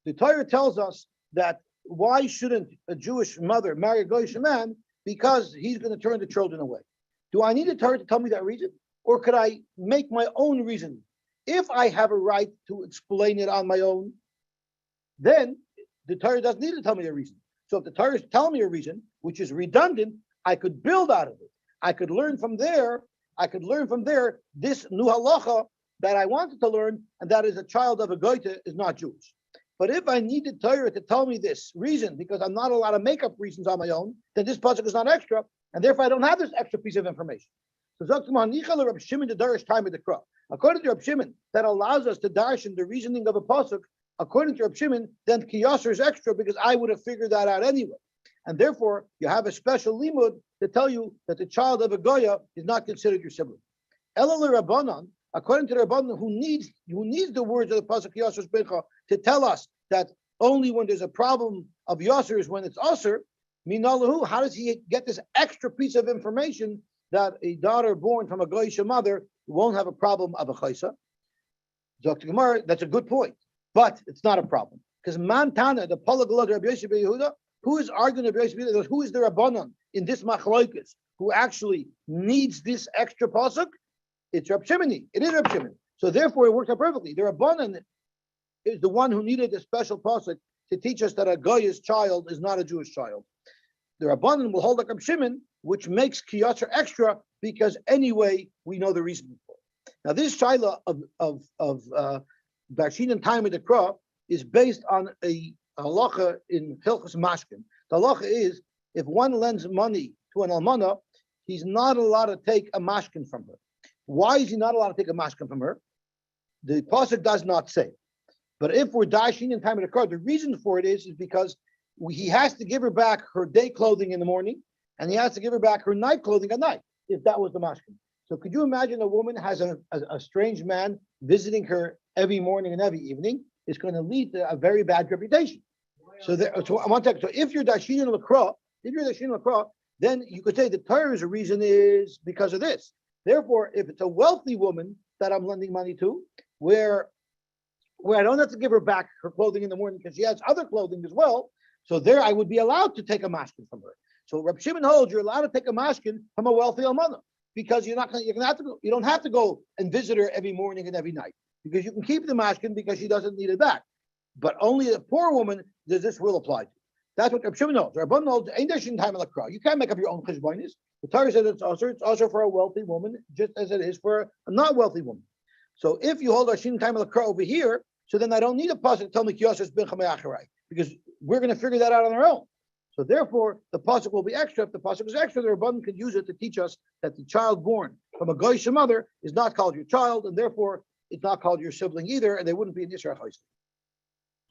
the Torah tells us that why shouldn't a Jewish mother marry a Goyish man? Because he's going to turn the children away. Do I need the Torah to tell me that reason? Or could I make my own reason? If I have a right to explain it on my own, then the Torah doesn't need to tell me a reason. So if the Torah is telling me a reason, which is redundant, I could build out of it. I could learn from there this new halacha that I wanted to learn, and that is a child of a goyte is not Jewish. But if I need the Torah to tell me this reason, because I'm not allowed to make up reasons on my own, then this pasuk is not extra, and therefore I don't have this extra piece of information. So according to Reb Shimon, that allows us to darshan the reasoning of a pasuk. According to Reb Shimon, then Kiyasser is extra because I would have figured that out anyway. And therefore, you have a special limud to tell you that the child of a goya is not considered your sibling. Elul Rabbanan, according to the Rabbanan, who needs the words of the pasuk Kiyasser Becha to tell us that only when there's a problem of Yasser is when it's Asr. Minalahu, how does he get this extra piece of information that a daughter born from a goyish mother won't have a problem of a chaysa? Dr. Gemara, that's a good point, but it's not a problem because Mantana, the polyglot Rabbi Yosy ben Yehuda, who is arguing Rabbi Yosy ben Yehuda, who is the Rabbanan in this machlokes who actually needs this extra pasuk? It's Rab Shimoni. It is Rab Shimon. So therefore, it works out perfectly. The Rabbanan is the one who needed a special pasuk to teach us that a goyish child is not a Jewish child. The Rabbanan will hold like Rab Shimon, which makes Kiyatzer extra because anyway we know the reason for it. Now this shaila of Barshin and time of the Kra is based on a halacha in Hilchos Mashkin. The halacha is if one lends money to an almana, he's not allowed to take a mashkin from her. Why is he not allowed to take a mashkin from her? The pasuk does not say. But if we're dashing in time of the Kra, the reason for it is because he has to give her back her day clothing in the morning, and he has to give her back her night clothing at night, if that was the mashkin. So could you imagine a woman has a strange man visiting her every morning and every evening? It's going to lead to a very bad reputation. So I want to. So if you're dashin l'kra, then you could say the Torah's reason is because of this. Therefore, if it's a wealthy woman that I'm lending money to, where I don't have to give her back her clothing in the morning because she has other clothing as well, so there I would be allowed to take a mashkin from her. So Reb Shimon holds you're allowed to take a mashkin from a wealthy almana because you don't have to go and visit her every morning and every night because you can keep the mashkin because she doesn't need it back. But only a poor woman does this will apply to. That's what Reb Shimon holds. Rabban holds ain't there shin time l'kra. You can't make up your own cheshbonis. The Torah says it's also for a wealthy woman just as it is for a not wealthy woman. So if you hold our shin time l'kra over here, so then I don't need a pasuk to tell me kiyosers bin chame'acharai because we're going to figure that out on our own. So therefore, the pasuk will be extra. If the pasuk is extra, the Rabban could use it to teach us that the child born from a goyish mother is not called your child, and therefore it's not called your sibling either, and they wouldn't be in Yisrael.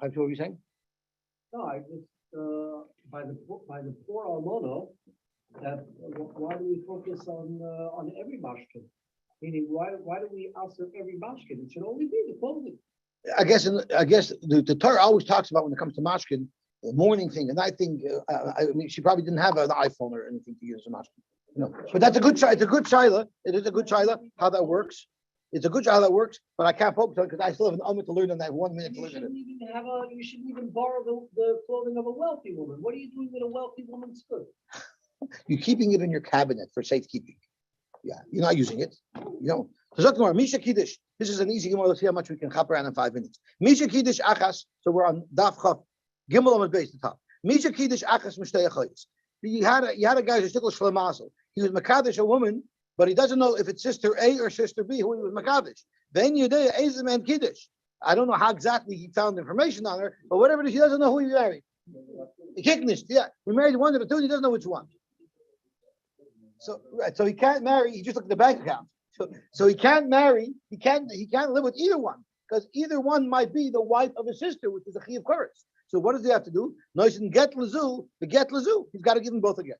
I'm sure what you're saying. No, I just by the poor almono, that why do we focus on every mashkin? Meaning, why do we answer every mashkin? It should only be the clothing. I guess the Torah always talks about when it comes to mashkin, the morning thing, and I think I mean she probably didn't have an iPhone or anything to use a mashkin. But that's a good shaila. It's a good shaila. It is a good shaila how that works. It's a good shaila that works, but I can't focus on it because I still have an element to learn on that 1 minute to learn it. You shouldn't even borrow the clothing of a wealthy woman. What are you doing with a wealthy woman's skirt? You're keeping it in your cabinet for safekeeping. Yeah, you're not using it. So Misha Kiddush. This is an easy Gemara. Let's see how much we can hop around in 5 minutes. Misha Kiddush Achas. So we're on Daf Chaf. Gimel on the base, the top. Misha Kiddush Achas Mishtei Achayis. You had a guy who's shtickle shlemazel. He was makadosh a woman, but he doesn't know if it's sister A or sister B who he was makadosh. Then Yudea Ezim and Kiddush. I don't know how exactly he found information on her, but whatever it is, he doesn't know who he married. He kicked, yeah. He married one of the two, and he doesn't know which one. So right, so he can't marry. He just looked at the bank account. So he can't marry. He can't live with either one because either one might be the wife of his sister, which is a chi of chorus. So what does he have to do? No, he shouldn't get lazu. The get lazu. He's got to give them both a get.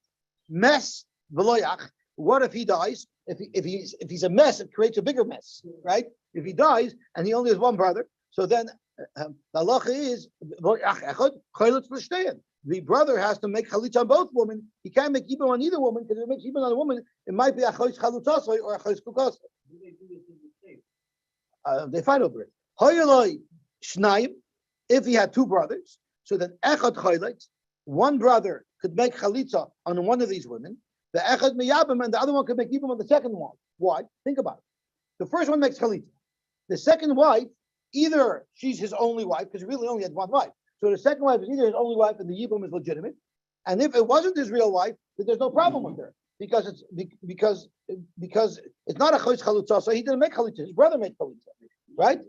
Mess v'loyach. What if he dies? If he's a mess, it creates a bigger mess, right? If he dies and he only has one brother, so then the halacha is the brother has to make chalitza on both women. He can't make ibn on either woman because if he makes ibn on a woman, it might be a chois chalutzasoi or a chois kukasoi. They fight over it. Hoyeloi shnayim. If he had two brothers, so then echad chaylet, one brother could make chalitza on one of these women. The echad miyabim, and the other one could make ibn on the second one. Why? Think about it. The first one makes chalitza. The second wife, either she's his only wife because he really only had one wife. So the second wife is either his only wife and the yibum is legitimate, and if it wasn't his real wife, then there's no problem with her because it's not a chois chalutza. So he didn't make chalitza; his brother made chalitza, right?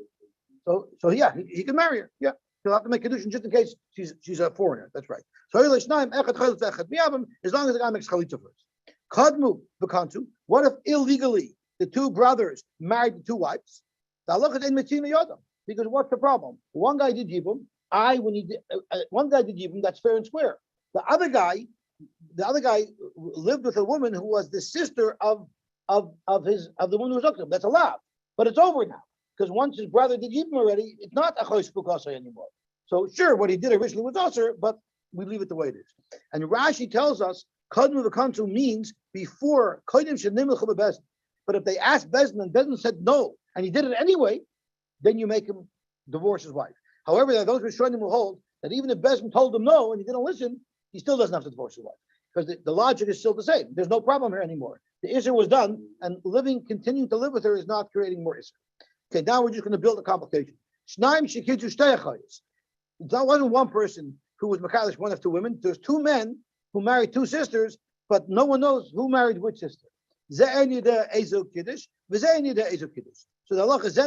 So yeah, he can marry her. Yeah, he'll have to make kedushin just in case she's a foreigner. That's right. So as long as the guy makes chalitza first. Kadmu b'kantu. What if illegally the two brothers married the two wives? Because what's the problem? One guy did yibum. One guy did yibum. That's fair and square. The other guy lived with a woman who was the sister of the woman who was hooked him. That's allowed, but it's over now because once his brother did yibum already, it's not a chois kukasei anymore. So sure, what he did originally was also, but we leave it the way it is. And Rashi tells us kadmu v'kantu means before kodim shenimlechu b'bezdin. But if they asked Bezdin and Bezdin said no, and he did it anyway, then you make him divorce his wife. However, those Rishonim will hold that even if Bezdin told him no and he didn't listen, he still doesn't have to divorce his wife because the logic is still the same. There's no problem here anymore. The issue was done, and continuing to live with her is not creating more issue. Okay, now we're just going to build a complication. That wasn't one person who was Makalish, one of two women. There's two men who married two sisters, but no one knows who married which sister. So the halacha is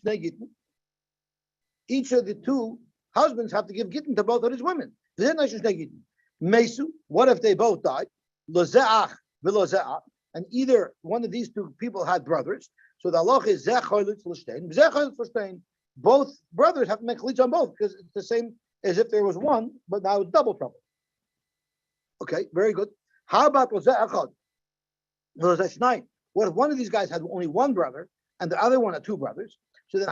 shnei gittin. Each of the two husbands have to give gittin to both of his women. Mesu, what if they both died? And either one of these two people had brothers. So the halacha is both brothers have to make chalitza on both because it's the same as if there was one, but now it's double trouble. Okay, very good. How about what if one of these guys had only one brother and the other one had two brothers? So then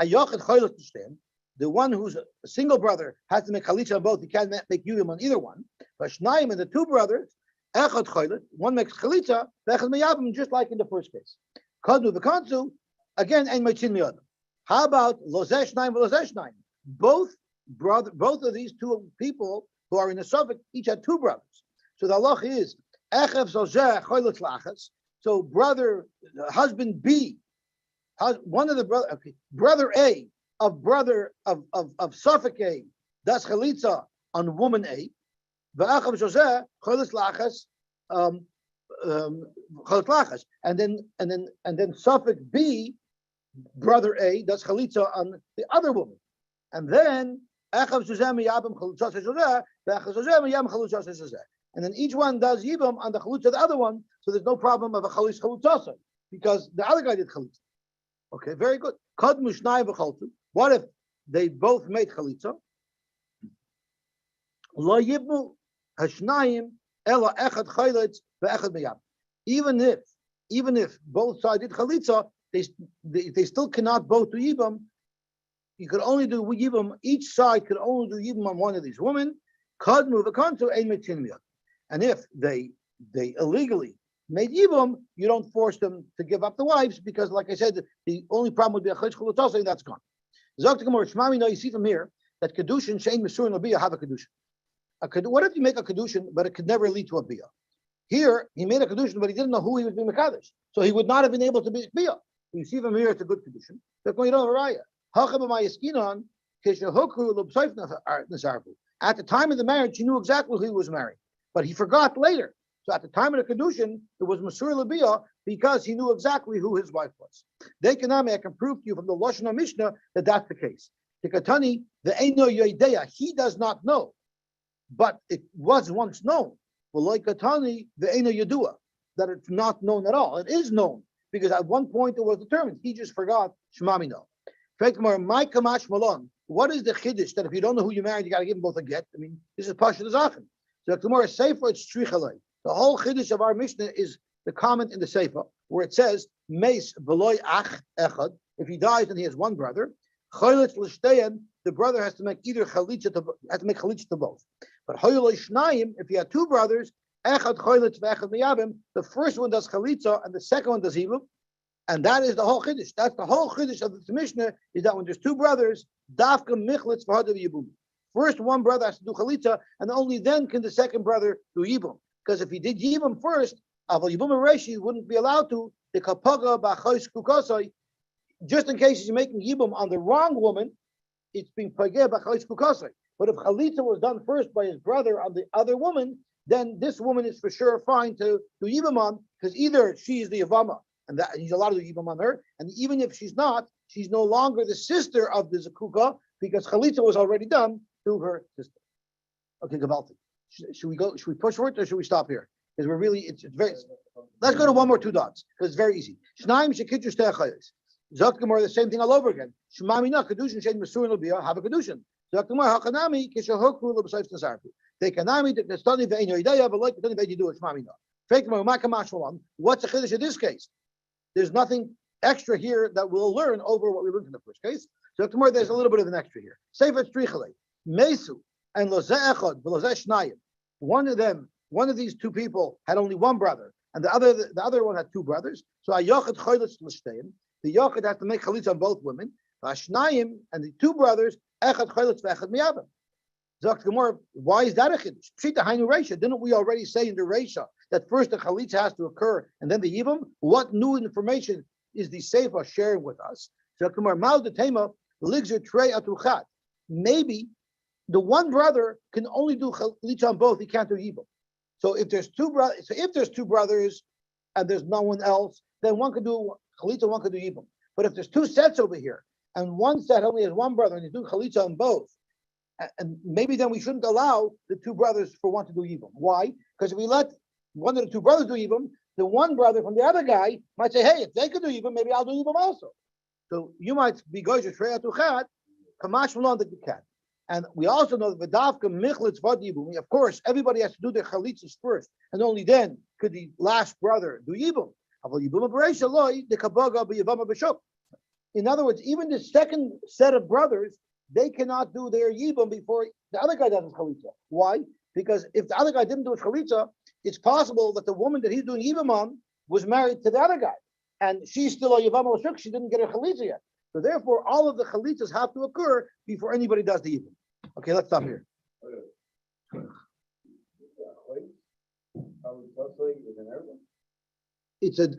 the one who's a single brother has to make chalitza on both. He can't make yuyum on either one. But Shnayim and the two brothers, one makes chalitza, just like in the first case. Kadnu v'kantu, again, ein meitzin miyadam. How about lozeh shnayim v'lozeh shnayim? Both of these two people who are in the suffix each had two brothers. So the halach is echev zozeh choylot lachas. So husband B, one of the brother A of suffix A does chalitza on woman A. V'achav zozeh choylot lachas choylot lachas, and then suffix B, brother A does chalitza on the other woman, and then echav zozeh miyabim chalutzas zozeh, v'echav zozeh miyabim chalutzas zozeh. And then each one does yibam on the chalutza of the other one, so there's no problem of a chalutzasa because the other guy did chalitza. Okay, very good. Kadmu shnayim v'chaltu. What if they both made chalitza? Lo yibmu hashnayim ela echad chayletz ve'echad miyab. Even if both sides did chalitza, they still cannot both do yibam. You could only do yibam. Each side could only do yibam on one of these women. Kadmu v'kantu ein mitzin miyad. And if they illegally made yibum, you don't force them to give up the wives because, like I said, the only problem would be a chayz chulutasa, that's gone. Zok Gemara, Shmami, no, you see from here that kedushin shein mesur no bia have a kedushin. What if you make a kedushin, but it could never lead to a bia? Here, he made a kedushin, but he didn't know who he was being mekadosh, so he would not have been able to be bia. You see from here, it's a good kedushin. That's why you don't have a raya. At the time of the marriage, he knew exactly who he was marrying. But he forgot later. So at the time of the kedushin, it was Masur Labiyah because he knew exactly who his wife was. I can prove to you from the Lashon HaMishnah that that's the case. The Katani, the Eino Yoideya, he does not know, but it was once known. Well, like Katani, the Eino Yodua, that it's not known at all. It is known because at one point it was determined. He just forgot Shmamino. My Kamash Malon. What is the chiddush that if you don't know who you married, you got to give them both a get? I mean, this is Pasha Zachen. So the Gemara Sefer, it's Trichalei. The whole chiddush of our Mishnah is the comment in the Sefer where it says, Meis Veloy Ach Echad. If he dies and he has one brother, Chalitz L'Shteyan, the brother has to make either chalitza to both. But Hoyloi Shnayim, if he had two brothers, Echad Chalitz V'Echad Miyavim, the first one does chalitza and the second one does hivum. And that is the whole chiddush. That's the whole chiddush of the Mishnah, is that when there's two brothers, dafka michlitz v'hadav yibum. First, one brother has to do chalitza, and only then can the second brother do yibum. Because if he did yibum first, aval yibum and reshi wouldn't be allowed to. The kapaga b'achos kukasai. Just in case he's making yibum on the wrong woman, it's being pageh b'achos kukasai. But if chalitza was done first by his brother on the other woman, then this woman is for sure fine to do yibum on, because either she is the Yevama, and that he's allowed to do yibum on her, and even if she's not, she's no longer the sister of the zakuka because chalitza was already done to her sister. Okay, Gabalti. Should we go? Should we push for it or should we stop here? Because we're really it's very. Let's go to one more two dots because it's very easy. Shnaim shekiddush te'achayos. Zok Gemara the same thing all over again. Shmamina kedushin shein mesurin l'biyah have a kedushin. Zok Gemara hakanami kishahokru l'b'sayf t'sarfu. They kanami the study ve'en yoidaya but like the study ve'en yidu shmamina. Fake Gemara makamash. What's the chiddush in this case? There's nothing extra here that we'll learn over what we learned in the first case. So tomorrow there's a little bit of an extra here. Sefer Strichale, Mesu, and Lozeh Echad, Lozeh Shnayim. One of these two people had only one brother, and the other one had two brothers. So Ayochad Choylitz L'Shteim, the Yochad has to make chalitza on both women. Shnayim and the two brothers, Echad Choylitz V'Echad Miyavim. Zok Gemara, why is that a chiddush? Pshita Hainu Reisha. Didn't we already say in the Reisha that first the chalitza has to occur and then the yibum? What new information is the Sefer sharing with us? Zok Gemara, Mal Detema Ligzer Trei Atuchat. Maybe the one brother can only do chalitza on both. He can't do yibum. So if there's two brothers and there's no one else, then one could do chalitza, one could do yibum. But if there's two sets over here and one set only has one brother and he's doing chalitza on both, and maybe then we shouldn't allow the two brothers for one to do yibum. Why? Because if we let one of the two brothers do yibum, the one brother from the other guy might say, "Hey, if they could do yibum, maybe I'll do yibum also." So you might be going to shrei atuchat, kamash malon that you can. And we also know that v'davka michlitz vad yibum. Of course, everybody has to do their chalitzas first, and only then could the last brother do yibum. In other words, even the second set of brothers, they cannot do their yibum before the other guy does his chalitza. Why? Because if the other guy didn't do his chalitza, it's possible that the woman that he's doing yibum on was married to the other guy, and she's still a Yevamos shuk. She didn't get her chalitza yet. So therefore, all of the chalitzas have to occur before anybody does the yibum. Okay, let's stop here. It's a